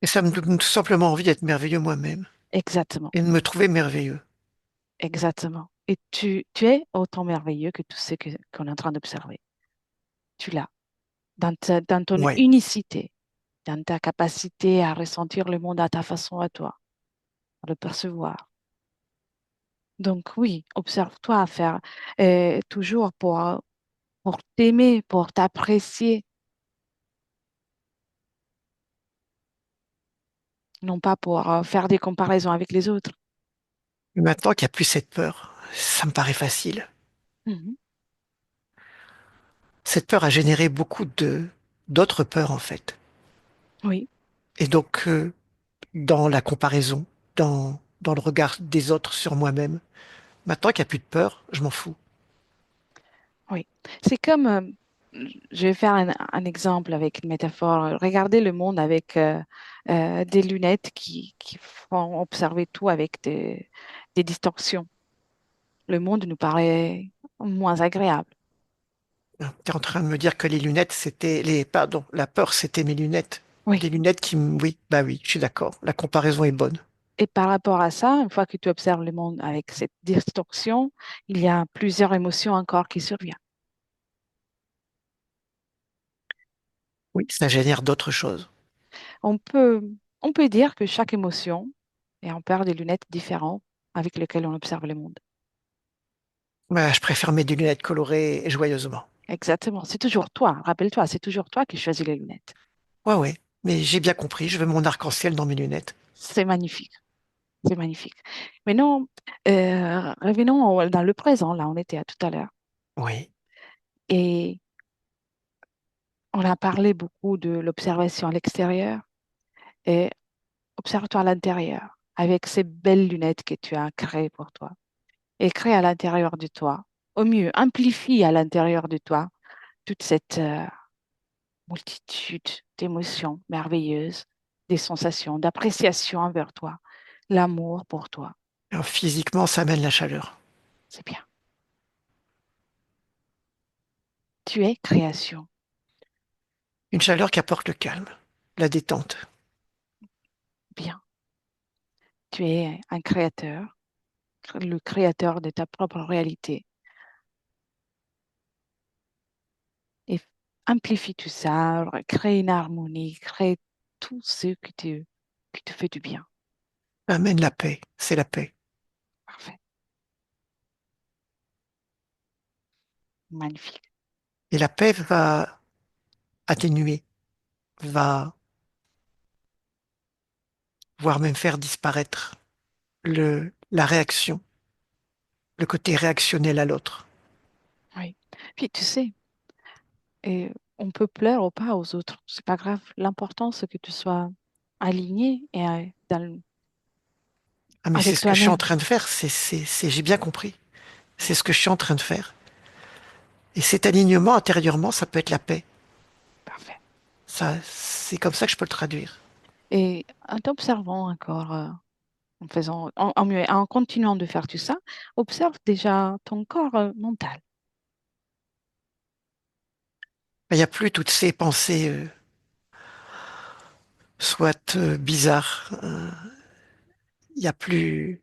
Et ça me donne tout simplement envie d'être merveilleux moi-même Exactement, et de me trouver merveilleux. exactement. Et tu es autant merveilleux que tout ce qu'on est en train d'observer. Tu l'as dans ton Ouais. unicité, dans ta capacité à ressentir le monde à ta façon à toi, à le percevoir. Donc oui, observe-toi à faire toujours pour t'aimer, pour t'apprécier, non pas pour faire des comparaisons avec les autres. Et maintenant qu'il n'y a plus cette peur, ça me paraît facile. Mhm. Cette peur a généré beaucoup de d'autres peurs en fait. Oui, Et donc dans la comparaison, dans le regard des autres sur moi-même, maintenant qu'il n'y a plus de peur, je m'en fous. oui. C'est comme, je vais faire un exemple avec une métaphore. Regardez le monde avec des lunettes qui font observer tout avec des distorsions. Le monde nous paraît moins agréable. Tu es en train de me dire que les lunettes, c'était pardon, la peur, c'était mes lunettes. Oui. Des lunettes oui, bah oui, je suis d'accord. La comparaison est bonne. Et par rapport à ça, une fois que tu observes le monde avec cette distorsion, il y a plusieurs émotions encore qui surviennent. Oui, ça génère d'autres choses. On peut, on peut dire que chaque émotion, et on perd des lunettes différentes avec lesquelles on observe le monde. Bah, je préfère mettre des lunettes colorées et joyeusement. Exactement. C'est toujours toi. Rappelle-toi, c'est toujours toi qui choisis les lunettes. Ouais, ouais. Mais j'ai bien compris, je veux mon arc-en-ciel dans mes lunettes. C'est magnifique. C'est magnifique. Maintenant, revenons dans le présent. Là, on était à tout à l'heure. Oui. Et on a parlé beaucoup de l'observation à l'extérieur. Et observe-toi à l'intérieur avec ces belles lunettes que tu as créées pour toi. Et crée à l'intérieur de toi. Au mieux, amplifie à l'intérieur de toi toute cette multitude d'émotions merveilleuses, des sensations, d'appréciation envers toi, l'amour pour toi. Alors, physiquement, ça amène la chaleur. C'est bien. Tu es création. Une chaleur qui apporte le calme, la détente. Bien. Tu es un créateur, le créateur de ta propre réalité. Et amplifie tout ça, crée une harmonie, crée tout ce qui te fait du bien. Amène la paix. C'est la paix. Parfait. Magnifique. Et la paix va atténuer, va voire même faire disparaître la réaction, le côté réactionnel à l'autre. Oui. Puis tu sais, et on peut plaire ou pas aux autres. C'est pas grave. L'important, c'est que tu sois aligné et Ah, mais c'est avec ce que je suis en toi-même. train de faire. J'ai bien compris. C'est ce que je suis en train de faire. Et cet alignement intérieurement, ça peut être la paix. Parfait. Ça, c'est comme ça que je peux le traduire. Et en t'observant encore, en continuant de faire tout ça, observe déjà ton corps mental. Il n'y a plus toutes ces pensées, soit bizarres. Il n'y a plus.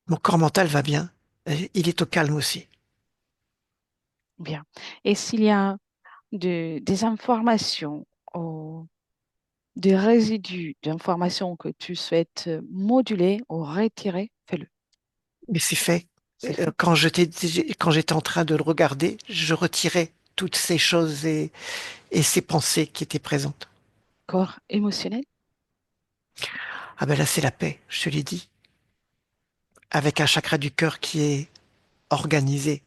Mon corps mental va bien. Et il est au calme aussi. Bien. Et s'il y a des informations ou des résidus d'informations que tu souhaites moduler ou retirer, fais-le. Mais c'est fait. C'est fait. Quand j'étais en train de le regarder, je retirais. toutes ces choses et ces pensées qui étaient présentes. Corps émotionnel, Ah ben là, c'est la paix, je te l'ai dit, avec un chakra du cœur qui est organisé,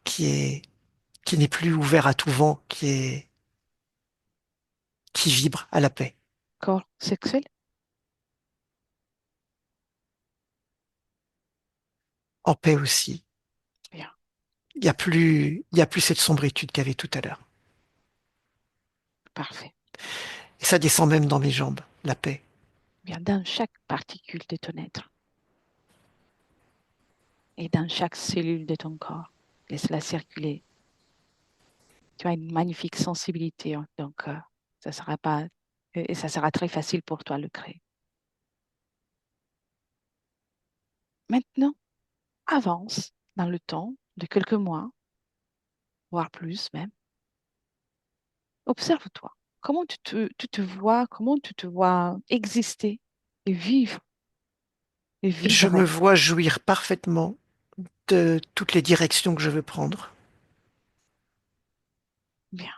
qui est, qui n'est plus ouvert à tout vent, qui vibre à la paix. corps sexuel, En paix aussi. bien, Il y a plus cette sombritude qu'il y avait tout à l'heure. parfait. Et ça descend même dans mes jambes, la paix. Bien, dans chaque particule de ton être et dans chaque cellule de ton corps, laisse-la circuler. Tu as une magnifique sensibilité, hein, donc ça sera pas et ça sera très facile pour toi de le créer. Maintenant, avance dans le temps de quelques mois, voire plus même. Observe-toi. Comment tu te vois, comment tu te vois exister et Je me vibrer. vois jouir parfaitement de toutes les directions que je veux prendre. Bien,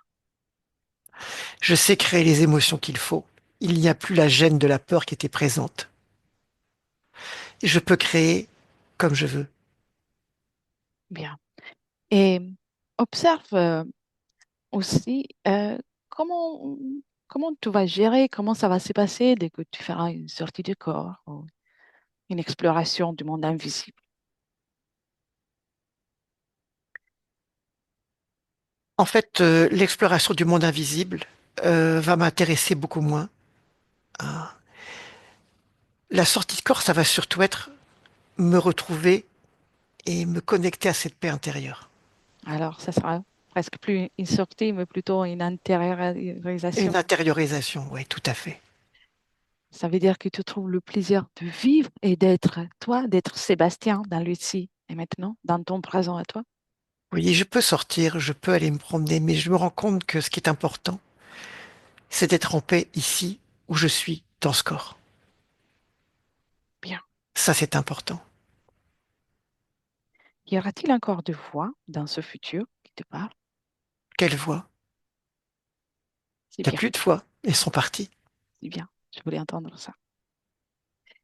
Je sais créer les émotions qu'il faut. Il n'y a plus la gêne de la peur qui était présente. Et je peux créer comme je veux. bien. Et observe aussi comment, comment tu vas gérer, comment ça va se passer dès que tu feras une sortie de corps ou une exploration du monde invisible. En fait, l'exploration du monde invisible va m'intéresser beaucoup moins. Ah. La sortie de corps, ça va surtout être me retrouver et me connecter à cette paix intérieure. Alors, ça sera presque plus une sortie, mais plutôt une Une intériorisation. intériorisation, oui, tout à fait. Ça veut dire que tu trouves le plaisir de vivre et d'être toi, d'être Sébastien dans l'ici et maintenant, dans ton présent à toi. Oui, je peux sortir, je peux aller me promener, mais je me rends compte que ce qui est important, c'est d'être en paix ici où je suis, dans ce corps. Bien. Ça, c'est important. Y aura-t-il encore de voix dans ce futur qui te parle? Quelle voix? C'est Il n'y a bien, plus de voix. Ils sont partis. c'est bien. Je voulais entendre ça.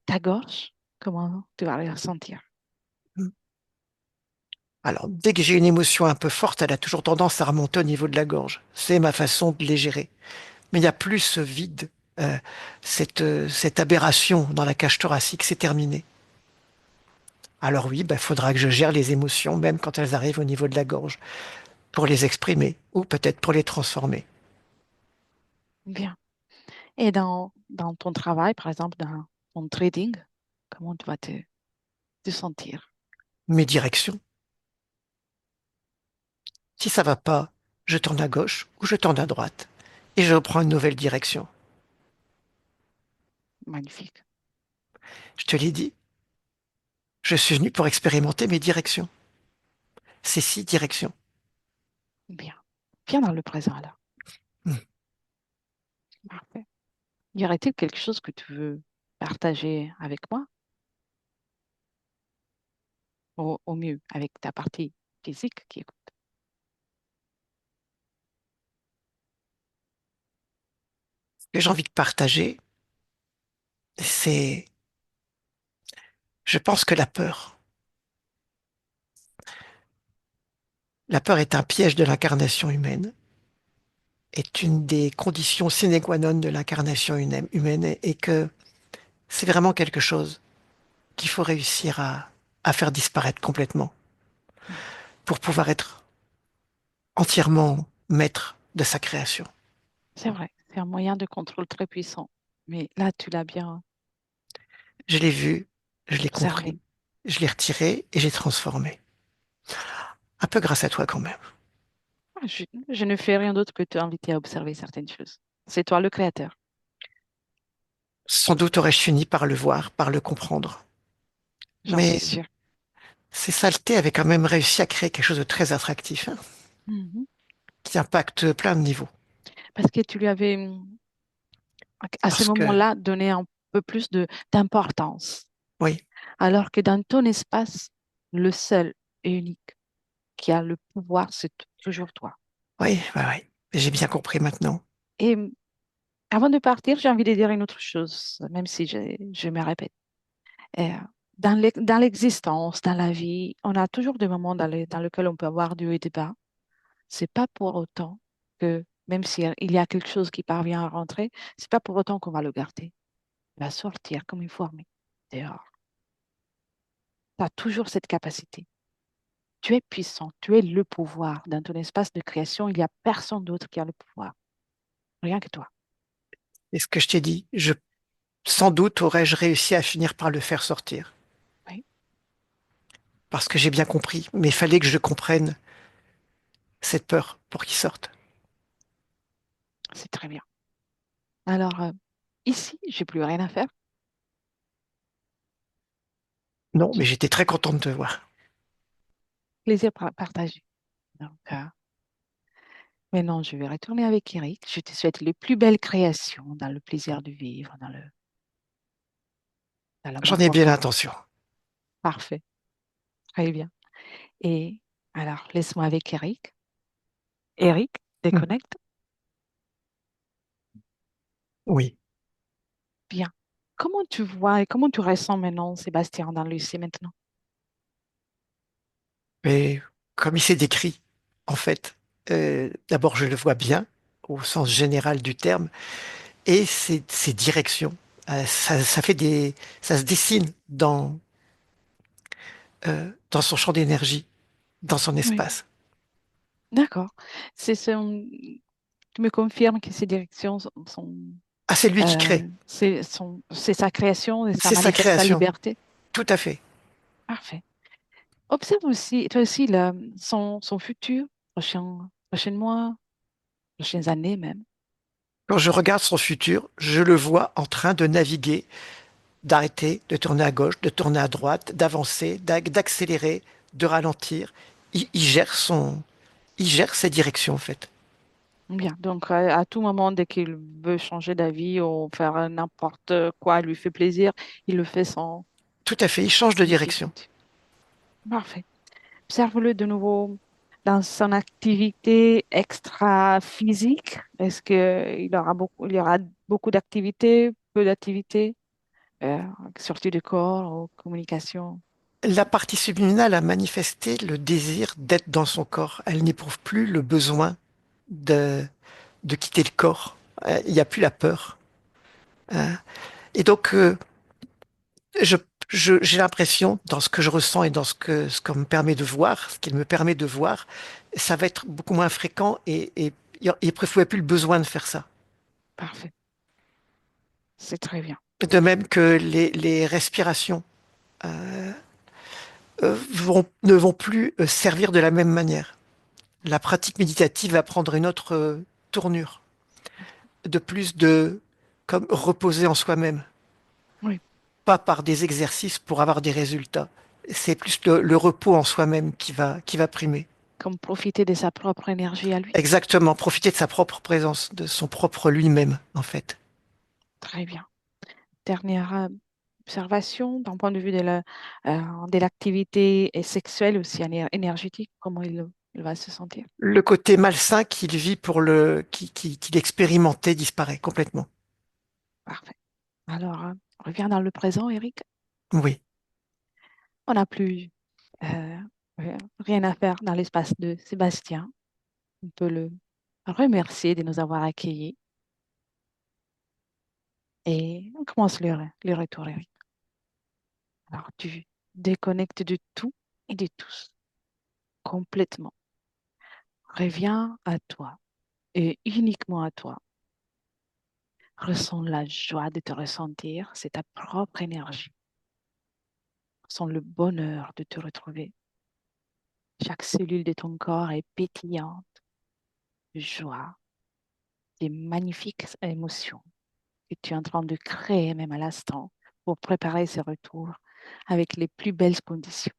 Ta gorge, comment tu vas la ressentir? Alors, dès que j'ai une émotion un peu forte, elle a toujours tendance à remonter au niveau de la gorge. C'est ma façon de les gérer. Mais il n'y a plus ce vide, euh, cette aberration dans la cage thoracique, c'est terminé. Alors oui, il faudra que je gère les émotions, même quand elles arrivent au niveau de la gorge, pour les exprimer, ou peut-être pour les transformer. Bien. Et dans ton travail, par exemple, dans ton trading, comment tu vas te sentir? Mes directions. Si ça va pas, je tourne à gauche ou je tourne à droite. Et je reprends une nouvelle direction. Magnifique. Je te l'ai dit, je suis venu pour expérimenter mes directions. Ces 6 directions. Bien. Viens dans le présent alors. Hmm. Parfait. Y aurait-il quelque chose que tu veux partager avec moi, au mieux avec ta partie physique qui écoute? Ce que j'ai envie de partager, c'est, je pense que la peur est un piège de l'incarnation humaine, est une des conditions sine qua non de l'incarnation humaine et que c'est vraiment quelque chose qu'il faut réussir à faire disparaître complètement Mm. pour pouvoir être entièrement maître de sa création. C'est vrai, c'est un moyen de contrôle très puissant. Mais là, tu l'as bien Je l'ai vu, je l'ai observé. compris, je l'ai retiré et j'ai transformé. Un peu grâce à toi quand même. Ah, je ne fais rien d'autre que t'inviter à observer certaines choses. C'est toi le créateur, Sans doute aurais-je fini par le voir, par le comprendre. j'en suis Mais sûre. ces saletés avaient quand même réussi à créer quelque chose de très attractif, hein, Mhm. qui impacte plein de niveaux. Parce que tu lui avais, à ce Parce que, moment-là, donné un peu plus d'importance. oui, Alors que dans ton espace, le seul et unique. qui a le pouvoir, c'est toujours toi. Oui, oui, oui. J'ai bien compris maintenant. Et avant de partir, j'ai envie de dire une autre chose, même si je me répète. Euh, dans l'existence, dans la vie, on a toujours des moments dans lesquels on peut avoir du haut et des bas. C'est pas pour autant que, même s'il y a quelque chose qui parvient à rentrer, c'est pas pour autant qu'on va le garder. Il va sortir comme une fourmi dehors. Tu as toujours cette capacité. Tu es puissant, tu es le pouvoir. Dans ton espace de création, il n'y a personne d'autre qui a le pouvoir. Rien que toi. Et ce que je t'ai dit, sans doute aurais-je réussi à finir par le faire sortir. Oui, Parce que j'ai bien compris. Mais il fallait que je comprenne cette peur pour qu'il sorte. c'est très bien. Alors, ici, j'ai plus rien à faire. Non, mais j'étais très contente de te voir. Plaisir partagé. Donc, maintenant, je vais retourner avec Eric. Je te souhaite les plus belles créations dans le plaisir de vivre, dans J'en l'amour ai bien profond. l'intention. Parfait. Très bien. Et alors, laisse-moi avec Eric. Eric, Hmm. déconnecte. Oui. Bien. Comment tu vois et comment tu ressens maintenant Sébastien dans le lycée maintenant? Mais comme il s'est décrit, en fait, d'abord je le vois bien, au sens général du terme, et ses directions. Ça fait ça se dessine dans son champ d'énergie, dans son Oui. espace. D'accord. Tu me confirmes que ces directions Ah, c'est lui qui crée. c'est sa création et ça C'est sa manifeste sa création. liberté. Tout à fait. Parfait. Observe aussi, toi aussi, son futur, prochain mois, prochaines années même. Quand je regarde son futur, je le vois en train de naviguer, d'arrêter, de tourner à gauche, de tourner à droite, d'avancer, d'accélérer, de ralentir. Il gère il gère ses directions, en fait. Bien. Donc, à tout moment, dès qu'il veut changer d'avis ou faire n'importe quoi, lui fait plaisir, il le fait sans Tout à fait. Il change de direction. difficulté. Parfait. Observe-le de nouveau dans son activité extra-physique. Est-ce il y aura beaucoup d'activités, peu d'activités, sortie du corps ou communication? La partie subliminale a manifesté le désir d'être dans son corps. Elle n'éprouve plus le besoin de, de quitter le corps. Il n'y a plus la peur. Euh, et donc, je, j'ai l'impression, dans ce que je ressens et dans ce qu'on me permet de voir, ce qu'il me permet de voir, ça va être beaucoup moins fréquent et il n'éprouve plus le besoin de faire ça. Parfait. C'est très bien. De même que les respirations ne vont plus servir de la même manière. La pratique méditative va prendre une autre tournure, de plus de comme reposer en soi-même, Oui, pas par des exercices pour avoir des résultats. C'est plus le repos en soi-même qui va primer. comme profiter de sa propre énergie à lui. Exactement, profiter de sa propre présence, de son propre lui-même, en fait. Très bien. Dernière observation d'un point de vue de l'activité sexuelle aussi énergétique, comment il va se sentir. Le côté malsain qu'il vit qu'il expérimentait disparaît complètement. Parfait. Alors, reviens dans le présent, Eric. Oui. On n'a plus euh, rien à faire dans l'espace de Sébastien. On peut le remercier de nous avoir accueillis et on commence le retour, Eric. Alors, tu déconnectes de tout et de tous complètement. Reviens à toi et uniquement à toi. Ressens la joie de te ressentir, c'est ta propre énergie. Ressens le bonheur de te retrouver. Chaque cellule de ton corps est pétillante de joie, des magnifiques émotions que tu es en train de créer même à l'instant pour préparer ce retour avec les plus belles conditions.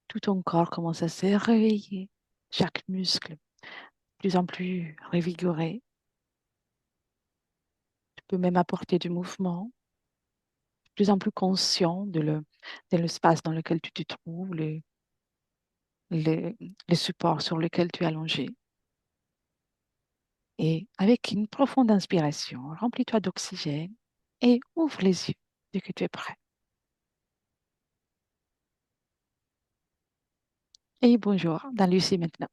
Tout ton corps commence à se réveiller, chaque muscle de plus en plus revigoré. Tu peux même apporter du mouvement, de plus en plus conscient de l'espace dans lequel tu te trouves, le, le support sur lequel tu es allongé. Et avec une profonde inspiration, remplis-toi d'oxygène et ouvre les yeux dès que tu es prêt. Et bonjour, dans Lucie maintenant.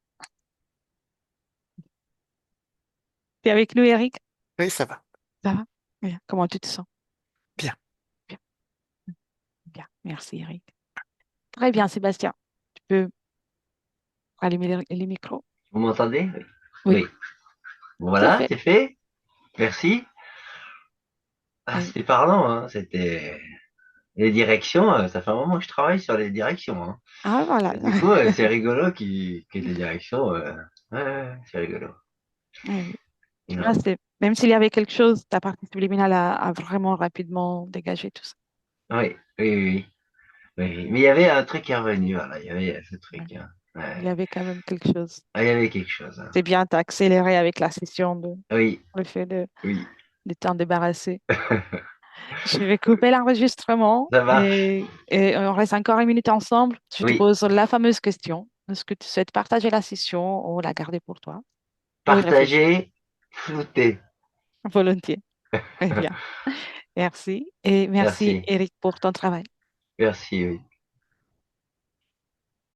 Tu es avec nous, Eric? Oui, ça va. Ça va? Bien. Comment tu te sens? Bien. Bien, bien. Merci, Eric. Très bien, Sébastien. Tu peux allumer les micros? Vous m'entendez? Oui. Oui, Oui. c'est Voilà, fait. c'est fait. Merci. Ah, Oui. c'était parlant, hein. C'était les directions. Ça fait un moment que je travaille sur les directions, hein. Ah, voilà. Et du coup, c'est rigolo qui les directions. Ouais, ouais, c'est rigolo. Oui, oui. Là, Non. même s'il y avait quelque chose, ta partie subliminale a vraiment rapidement dégagé tout ça. Oui, oui, oui, oui. Oui, oui. Mais il y avait un truc qui est revenu. Voilà, il y avait ce Oui. truc, hein. Il Ouais. y avait quand même quelque chose. Ah, il y avait quelque chose, hein. C'est bien, tu as accéléré avec la session Oui, le fait oui. de t'en débarrasser. Je vais couper l'enregistrement Ça marche. et on reste encore une minute ensemble. Je te Oui. pose la fameuse question. Est-ce que tu souhaites partager la session ou la garder pour toi ou y réfléchir? Partager, flouter. Volontiers. Très bien. Merci. Et merci, Merci. Eric, pour ton travail. Merci, oui.